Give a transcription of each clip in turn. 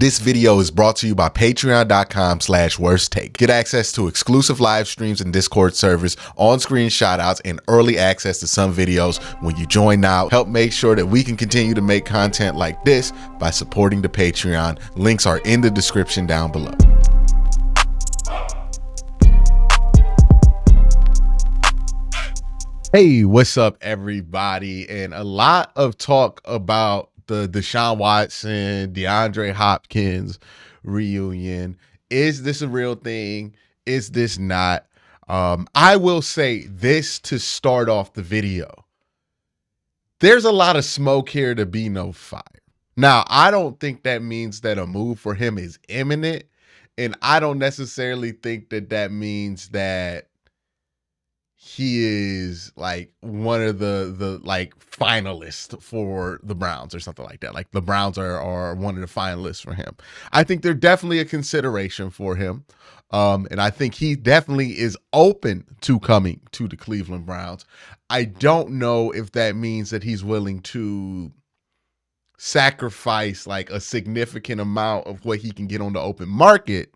This video is brought to you by patreon.com/worsttake. Get access to exclusive live streams and Discord servers, on-screen shoutouts, and early access to some videos when you join now. Help make sure that we can continue to make content like this by supporting the Patreon. Links are in the description down below. Hey, what's up, everybody? And a lot of talk about the Deshaun Watson, DeAndre Hopkins reunion. Is this a real thing? Is this not? I will say this to start off the video. There's a lot of smoke here to be no fire. Now, I don't think that means that a move for him is imminent. And I don't necessarily think that that means that he is like one of the like finalists for the Browns or something like that. Like the Browns are one of the finalists for him. I think they're definitely a consideration for him. And I think he definitely is open to coming to the Cleveland Browns. I don't know if that means that he's willing to sacrifice like a significant amount of what he can get on the open market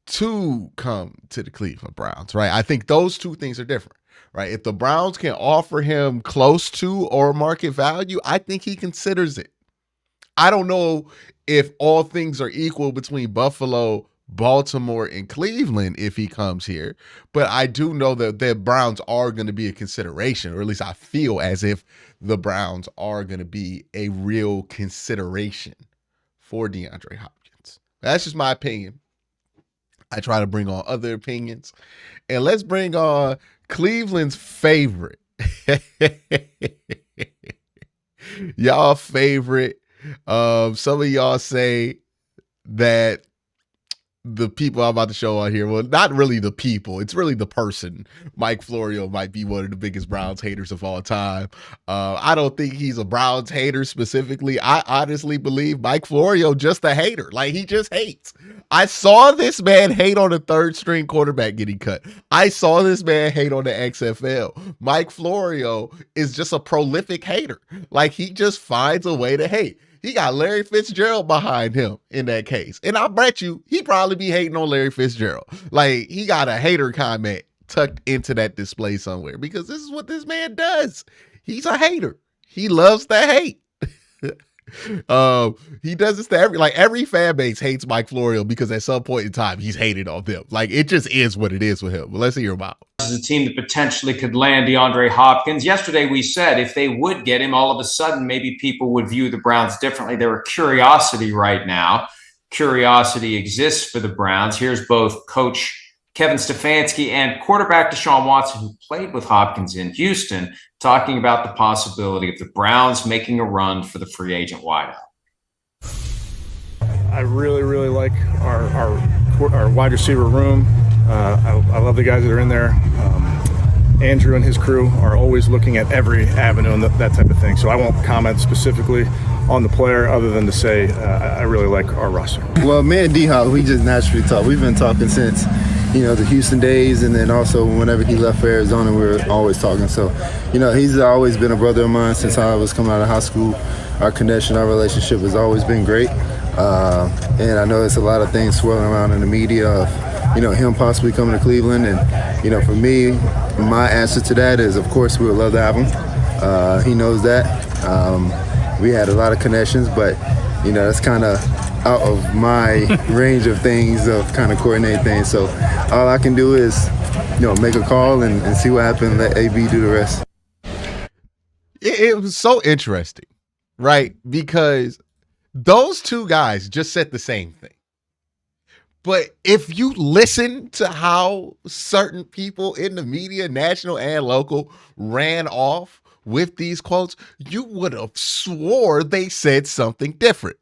to come to the Cleveland Browns, right? I think those two things are different, right? If the Browns can offer him close to or market value, I think he considers it. I don't know if all things are equal between Buffalo, Baltimore, and Cleveland if he comes here, but I do know that the Browns are going to be a consideration, or at least I feel as if the Browns are going to be a real consideration for DeAndre Hopkins. That's just my opinion. I try to bring on other opinions. And let's bring on Cleveland's favorite. Y'all favorite. Some of y'all say that the people I'm about to show on here, well, not really the people, it's really the person. Mike Florio might be one of the biggest Browns haters of all time. I don't think he's a Browns hater specifically. I honestly believe Mike Florio just a hater. Like, he just hates. I saw this man hate on the third string quarterback getting cut. I saw this man hate on the XFL. Mike Florio is just a prolific hater. Like, he just finds a way to hate. He got Larry Fitzgerald behind him in that case. And I bet you he probably be hating on Larry Fitzgerald. Like, he got a hater comment tucked into that display somewhere because this is what this man does. He's a hater. He loves to hate. He does this to every fan base hates Mike Florio because at some point in time he's hated on them. Like, it just is what it is with him. But let's hear about it. This is a team that potentially could land DeAndre Hopkins. Yesterday we said if they would get him, all of a sudden maybe people would view the Browns differently. They're a curiosity right now. Curiosity exists for the Browns. Here's both Coach Kevin Stefanski and quarterback Deshaun Watson, who played with Hopkins in Houston, talking about the possibility of the Browns making a run for the free agent wideout. I really like our wide receiver room. I love the guys that are in there. Andrew and his crew are always looking at every avenue and that type of thing. So I won't comment specifically on the player other than to say I really like our roster. Well, me and D-Hop, we just naturally talk. We've been talking since, the Houston days, and then also whenever he left for Arizona, we were always talking. So, he's always been a brother of mine since I was coming out of high school. Our connection, our relationship has always been great. And I know there's a lot of things swirling around in the media of, him possibly coming to Cleveland. And, for me, my answer to that is, of course, we would love to have him. He knows that. We had a lot of connections, but, that's kind of out of my range of things of kind of coordinating things. So all I can do is, make a call and see what happens, let AB do the rest. It was so interesting, right? Because those two guys just said the same thing. But if you listen to how certain people in the media, national and local, ran off with these quotes, you would have swore they said something different.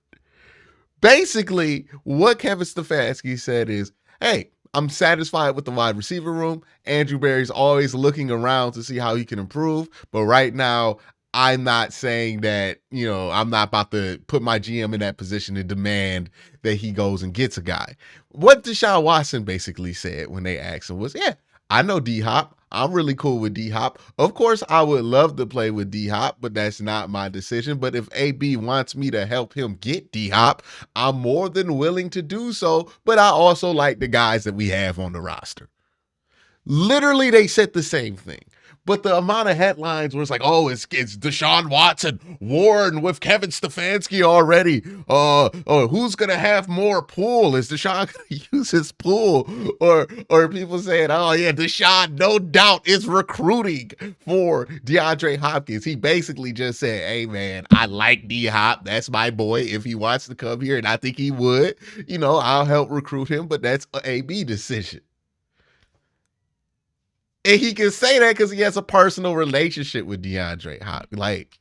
Basically, what Kevin Stefanski said is, hey, I'm satisfied with the wide receiver room. Andrew Berry's always looking around to see how he can improve. But right now, I'm not saying that, I'm not about to put my GM in that position to demand that he goes and gets a guy. What Deshaun Watson basically said when they asked him was, yeah, I know D-Hop. I'm really cool with D-Hop. Of course, I would love to play with D-Hop, but that's not my decision. But if AB wants me to help him get D-Hop, I'm more than willing to do so. But I also like the guys that we have on the roster. Literally, they said the same thing. But the amount of headlines where it's like, oh, it's Deshaun Watson, Warren with Kevin Stefanski already. Who's gonna have more pool? Is Deshaun gonna use his pool? Or people saying, oh yeah, Deshaun, no doubt, is recruiting for DeAndre Hopkins. He basically just said, hey man, I like D-Hop. That's my boy. If he wants to come here, and I think he would, I'll help recruit him, but that's an AB decision. And he can say that because he has a personal relationship with DeAndre Hopkins. Like,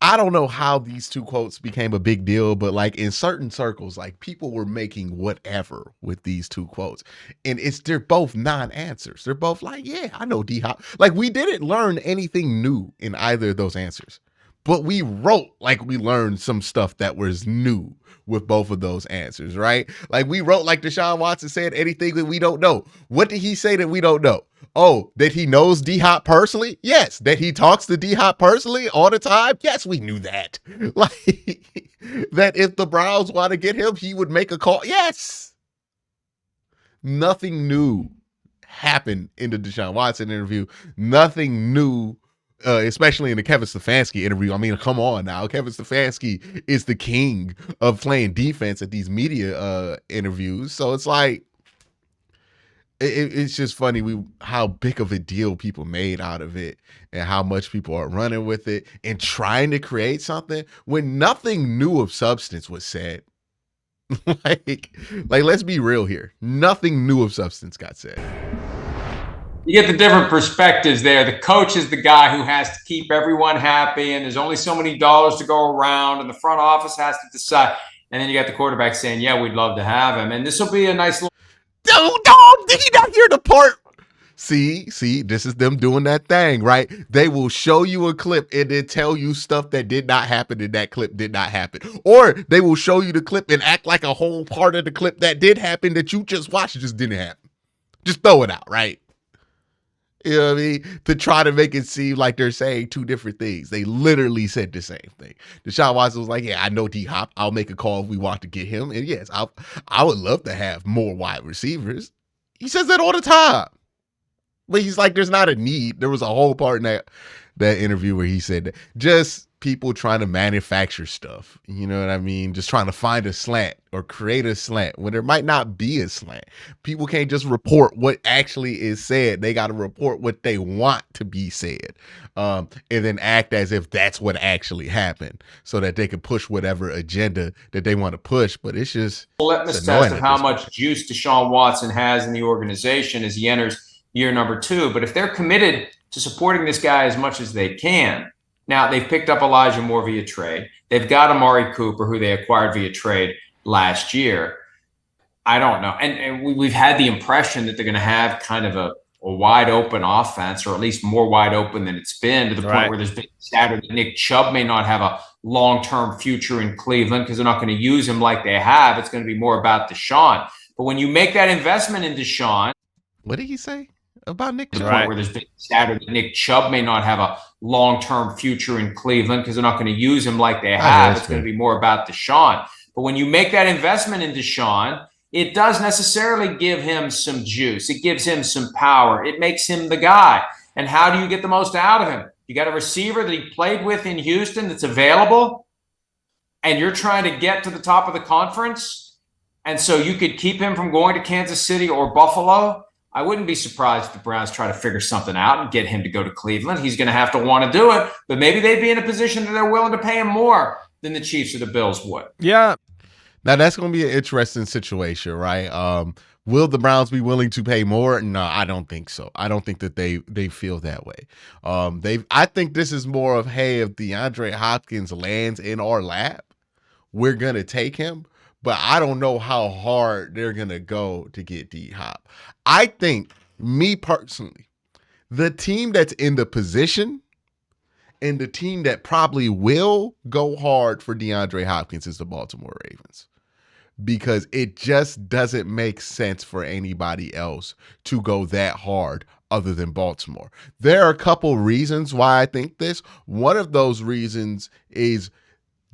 I don't know how these two quotes became a big deal, but like in certain circles, like people were making whatever with these two quotes. And they're both non-answers. They're both like, yeah, I know D-Hop. Like, we didn't learn anything new in either of those answers. But we wrote like we learned some stuff that was new with both of those answers, right? Like, we wrote like Deshaun Watson said anything that we don't know. What did he say that we don't know? Oh, that he knows D-Hop personally? Yes. That he talks to D-Hop personally all the time? Yes, we knew that. Like, that if the Browns want to get him, he would make a call? Yes. Nothing new happened in the Deshaun Watson interview. Nothing new especially in the Kevin Stefanski interview. I mean, come on now. Kevin Stefanski is the king of playing defense at these media interviews. So it's like, it's just funny how big of a deal people made out of it and how much people are running with it and trying to create something when nothing new of substance was said. like, let's be real here. Nothing new of substance got said. You get the different perspectives there. The coach is the guy who has to keep everyone happy, and there's only so many dollars to go around, and the front office has to decide. And then you got the quarterback saying, yeah, we'd love to have him. And this will be a nice little... Dog, did he not hear the part? See, this is them doing that thing, right? They will show you a clip and then tell you stuff that did not happen in that clip did not happen. Or they will show you the clip and act like a whole part of the clip that did happen that you just watched just didn't happen. Just throw it out, right? You know what I mean? To try to make it seem like they're saying two different things. They literally said the same thing. Deshaun Watson was like, yeah, I know D-Hop. I'll make a call if we want to get him. And yes, I would love to have more wide receivers. He says that all the time. But he's like, there's not a need. There was a whole part in that interview where he said that. Just people trying to manufacture stuff. You know what I mean? Just trying to find a slant or create a slant when there might not be a slant. People can't just report what actually is said. They got to report what they want to be said. And then act as if that's what actually happened so that they can push whatever agenda that they want to push. But it's just litmus test of how much juice Deshaun Watson has in the organization as he enters year number 2. But if they're committed to supporting this guy as much as they can, now they've picked up Elijah Moore via trade. They've got Amari Cooper, who they acquired via trade last year. I don't know. And we've had the impression that they're going to have kind of a wide open offense, or at least more wide open than it's been, to the point where there's been chatter that Nick Chubb may not have a long-term future in Cleveland because they're not going to use him like they have. It's going to be more about Deshaun. But when you make that investment in Deshaun, what did he say about Nick Chubb? Where there's been chatter that Nick Chubb may not have a long-term future in Cleveland because they're not going to use him like they have. It's going to be more about Deshaun. But when you make that investment in Deshaun, it does necessarily give him some juice. It gives him some power. It makes him the guy. And how do you get the most out of him? You got a receiver that he played with in Houston that's available, and you're trying to get to the top of the conference, and so you could keep him from going to Kansas City or Buffalo. I wouldn't be surprised if the Browns try to figure something out and get him to go to Cleveland. He's going to have to want to do it, but maybe they'd be in a position that they're willing to pay him more than the Chiefs or the Bills would. Yeah. Now that's going to be an interesting situation, right? Will the Browns be willing to pay more? No, I don't think so. I don't think that they feel that way. I think this is more of, hey, if DeAndre Hopkins lands in our lap, we're going to take him. But I don't know how hard they're going to go to get D-Hop. I think, me personally, the team that's in the position and the team that probably will go hard for DeAndre Hopkins is the Baltimore Ravens. because it just doesn't make sense for anybody else to go that hard other than Baltimore. There are a couple reasons why I think this. One of those reasons is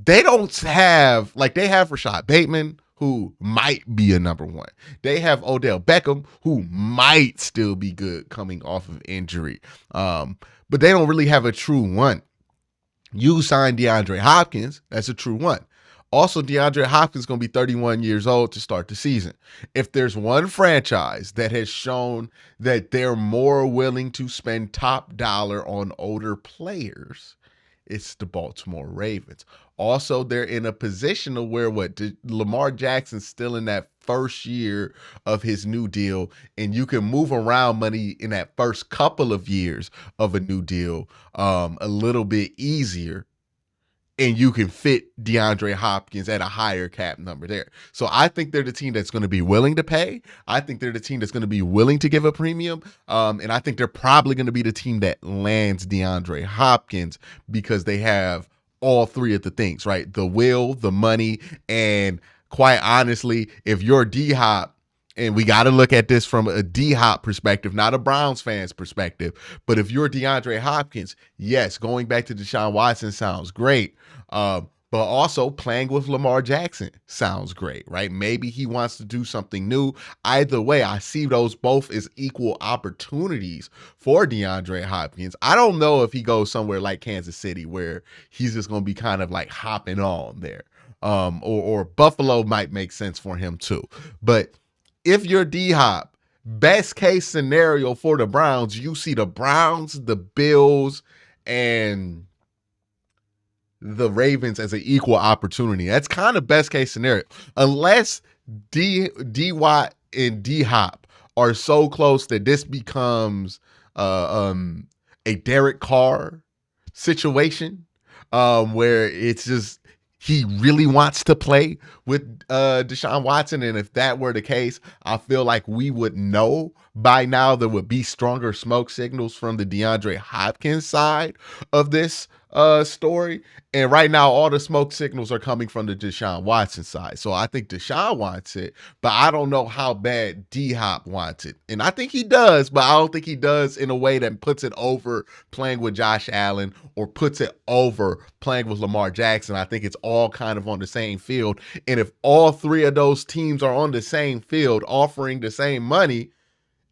they don't have, like, they have Rashad Bateman, who might be a number one. They have Odell Beckham, who might still be good coming off of injury. But they don't really have a true one. You signed DeAndre Hopkins. That's a true one. Also, DeAndre Hopkins is going to be 31 years old to start the season. If there's one franchise that has shown that they're more willing to spend top dollar on older players, it's the Baltimore Ravens. Also, they're in a position of where Lamar Jackson's still in that first year of his new deal, and you can move around money in that first couple of years of a new deal a little bit easier, and you can fit DeAndre Hopkins at a higher cap number there. So I think they're the team that's going to be willing to pay. I think they're the team that's going to be willing to give a premium. And I think they're probably going to be the team that lands DeAndre Hopkins because they have all three of the things, right? The will, the money, and quite honestly, if you're D-Hop, and we got to look at this from a D-Hop perspective, not a Browns fan's perspective. But if you're DeAndre Hopkins, yes, going back to Deshaun Watson sounds great. But also playing with Lamar Jackson sounds great, right? Maybe he wants to do something new. Either way, I see those both as equal opportunities for DeAndre Hopkins. I don't know if he goes somewhere like Kansas City where he's just going to be kind of like hopping on there. Or Buffalo might make sense for him too. But if you're D-Hop, best case scenario for the Browns, you see the Browns, the Bills, and the Ravens as an equal opportunity. That's kind of best case scenario. Unless D-Watt and D-Hop are so close that this becomes a Derek Carr situation where it's just he really wants to play with Deshaun Watson. And if that were the case, I feel like we would know by now there would be stronger smoke signals from the DeAndre Hopkins side of this story. And right now, all the smoke signals are coming from the Deshaun Watson side. So I think Deshaun wants it, but I don't know how bad D-Hop wants it. And I think he does, but I don't think he does in a way that puts it over playing with Josh Allen or puts it over playing with Lamar Jackson. I think it's all kind of on the same field. And if all three of those teams are on the same field offering the same money,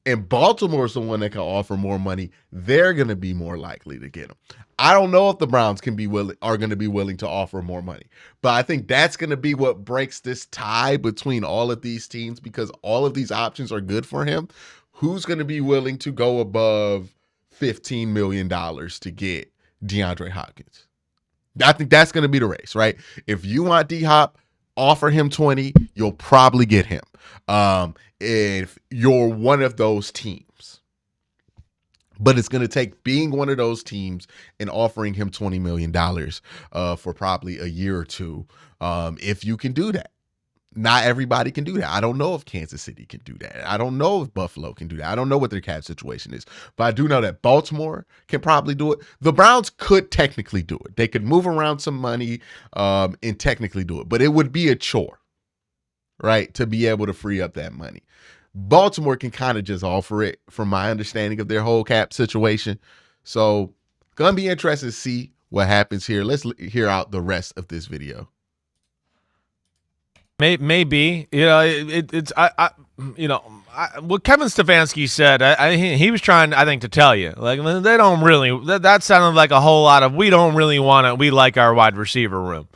and Baltimore's the one that can offer more money, they're going to be more likely to get him. I don't know if the Browns are going to be willing to offer more money, but I think that's going to be what breaks this tie between all of these teams because all of these options are good for him. Who's going to be willing to go above $15 million to get DeAndre Hopkins? I think that's going to be the race, right? If you want D-Hop, offer him 20, you'll probably get him. If you're one of those teams. But it's going to take being one of those teams and offering him $20 million for probably a year or two if you can do that. Not everybody can do that. I don't know if Kansas City can do that. I don't know if Buffalo can do that. I don't know what their cap situation is. But I do know that Baltimore can probably do it. The Browns could technically do it. They could move around some money and technically do it. But it would be a chore, right, to be able to free up that money. Baltimore can kind of just offer it from my understanding of their whole cap situation. So going to be interested to see what happens here. Let's hear out the rest of this video. Maybe, you know, it's what Kevin Stefanski said. He was trying, I think, to tell you, like, they don't really. That sounded like a whole lot of we don't really want it. We like our wide receiver room.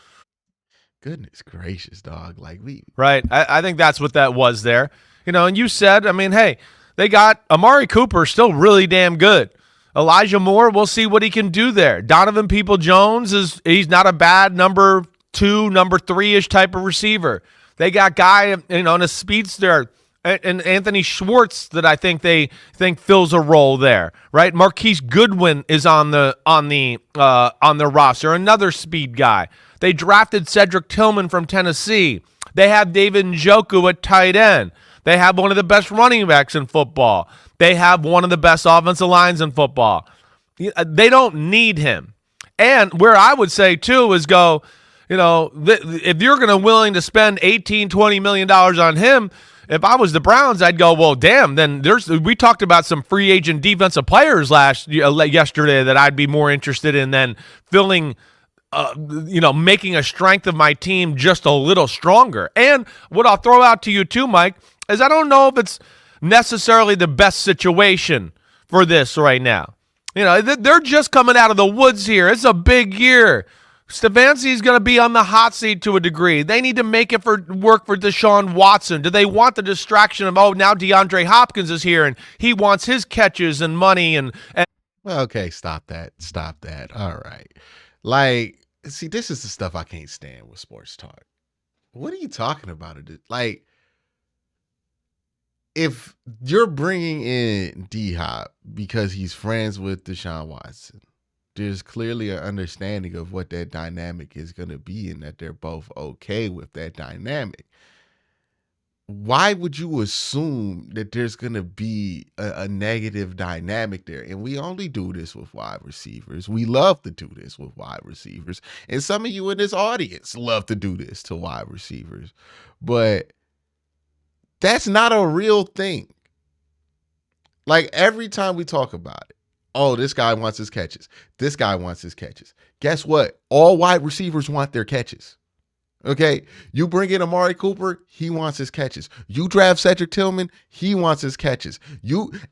Goodness gracious, dog! Like right. I think that's what that was there. You know, and you said, I mean, hey, they got Amari Cooper still really damn good. Elijah Moore, we'll see what he can do there. Donovan Peoples-Jones he's not a bad number 2, number 3-ish type of receiver. They got guy, you know, in a speedster, and Anthony Schwartz that I think they think fills a role there, right? Marquise Goodwin is on the roster, another speed guy. They drafted Cedric Tillman from Tennessee. They have David Njoku at tight end. They have one of the best running backs in football. They have one of the best offensive lines in football. They don't need him. And where I would say, too, is go, if you're going to willing to spend $18-20 million on him, if I was the Browns, I'd go, well, damn. Then we talked about some free agent defensive players yesterday that I'd be more interested in than filling, making a strength of my team just a little stronger. And what I'll throw out to you too, Mike, is I don't know if it's necessarily the best situation for this right now. They're just coming out of the woods here. It's a big year. Stefanski's going to be on the hot seat to a degree. They need to make it work for Deshaun Watson. Do they want the distraction of, now DeAndre Hopkins is here and he wants his catches and money and Well, okay, stop that. All right. Like, see, this is the stuff I can't stand with sports talk. What are you talking about? Like, if you're bringing in D-Hop because he's friends with Deshaun Watson, there's clearly an understanding of what that dynamic is going to be and that they're both okay with that dynamic. Why would you assume that there's going to be a negative dynamic there? And we only do this with wide receivers. We love to do this with wide receivers. And some of you in this audience love to do this to wide receivers. But that's not a real thing. Like, every time we talk about it, this guy wants his catches. This guy wants his catches. Guess what? All wide receivers want their catches. Okay? You bring in Amari Cooper, he wants his catches. You draft Cedric Tillman, he wants his catches.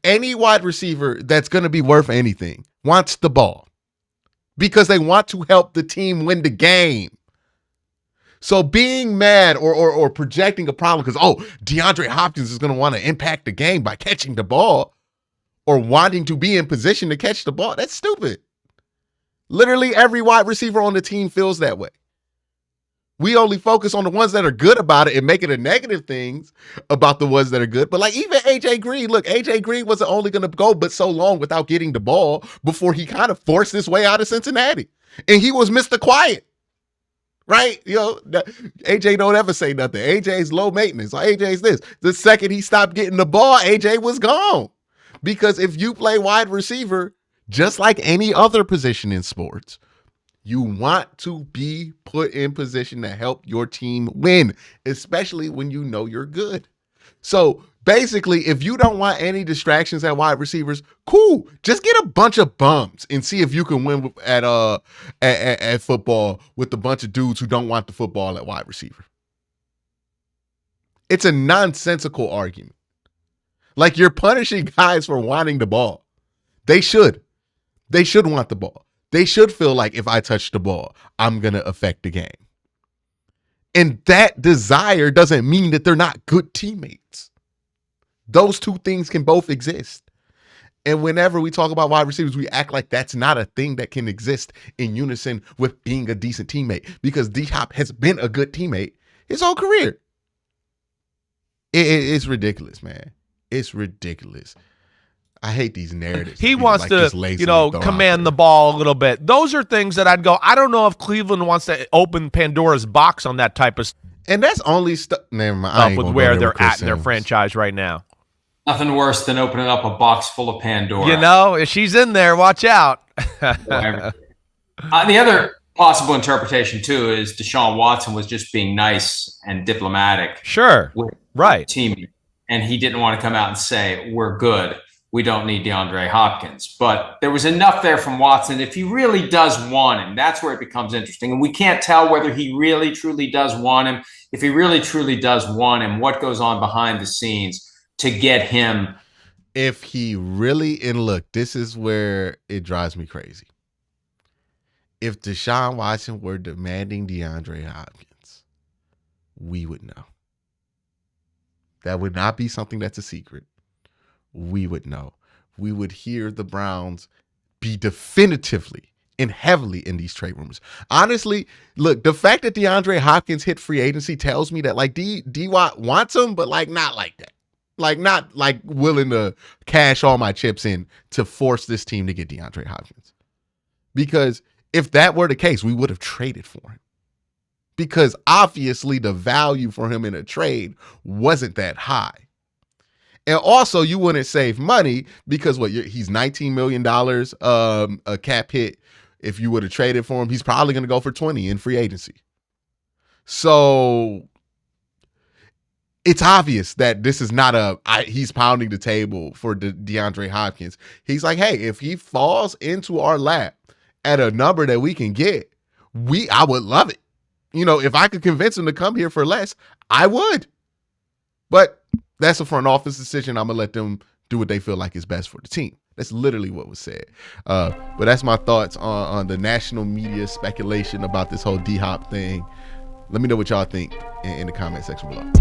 Any wide receiver that's going to be worth anything wants the ball because they want to help the team win the game. So being mad or projecting a problem because, DeAndre Hopkins is going to want to impact the game by catching the ball or wanting to be in position to catch the ball, that's stupid. Literally every wide receiver on the team feels that way. We only focus on the ones that are good about it and make it a negative things about the ones that are good. But like even AJ Green, look, AJ Green wasn't only going to go but so long without getting the ball before he kind of forced his way out of Cincinnati. And he was Mr. Quiet. Right? AJ don't ever say nothing. AJ's low maintenance. AJ's this. The second he stopped getting the ball, AJ was gone. Because if you play wide receiver, just like any other position in sports, you want to be put in position to help your team win, especially when you know you're good. So basically, if you don't want any distractions at wide receivers, cool. Just get a bunch of bums and see if you can win at football with a bunch of dudes who don't want the football at wide receiver. It's a nonsensical argument. Like, you're punishing guys for wanting the ball. They should want the ball. They should feel like if I touch the ball, I'm going to affect the game. And that desire doesn't mean that they're not good teammates. Those two things can both exist. And whenever we talk about wide receivers, we act like that's not a thing that can exist in unison with being a decent teammate, because D-Hop has been a good teammate his whole career. It's ridiculous, man. It's ridiculous. I hate these narratives. He wants to, command the ball a little bit. Those are things that I'd go, I don't know if Cleveland wants to open Pandora's box on that type of stuff. And that's only stuff with where they're at in their franchise right now. Nothing worse than opening up a box full of Pandora. If she's in there, watch out. The other possible interpretation, too, is Deshaun Watson was just being nice and diplomatic. Sure. Right. Team, and he didn't want to come out and say, we're good. We don't need DeAndre Hopkins. But there was enough there from Watson. If he really does want him, that's where it becomes interesting. And we can't tell whether he really, truly does want him. If he really, truly does want him, what goes on behind the scenes to get him. If he really, and look, this is where it drives me crazy. If Deshaun Watson were demanding DeAndre Hopkins, we would know. That would not be something that's a secret. We would know. We would hear the Browns be definitively and heavily in these trade rumors. Honestly, look, the fact that DeAndre Hopkins hit free agency tells me that like D-Watt wants him, but like not like that. Like not like willing to cash all my chips in to force this team to get DeAndre Hopkins. Because if that were the case, we would have traded for him. Because obviously the value for him in a trade wasn't that high. And also you wouldn't save money because he's $19 million a cap hit. If you would have traded for him, he's probably going to go for 20 in free agency. So it's obvious that this is not he's pounding the table for DeAndre Hopkins. He's like, hey, if he falls into our lap at a number that we can get, I would love it. You know, if I could convince him to come here for less, I would. But that's a front office decision. I'm going to let them do what they feel like is best for the team. That's literally what was said. But that's my thoughts on the national media speculation about this whole D-Hop thing. Let me know what y'all think in the comment section below.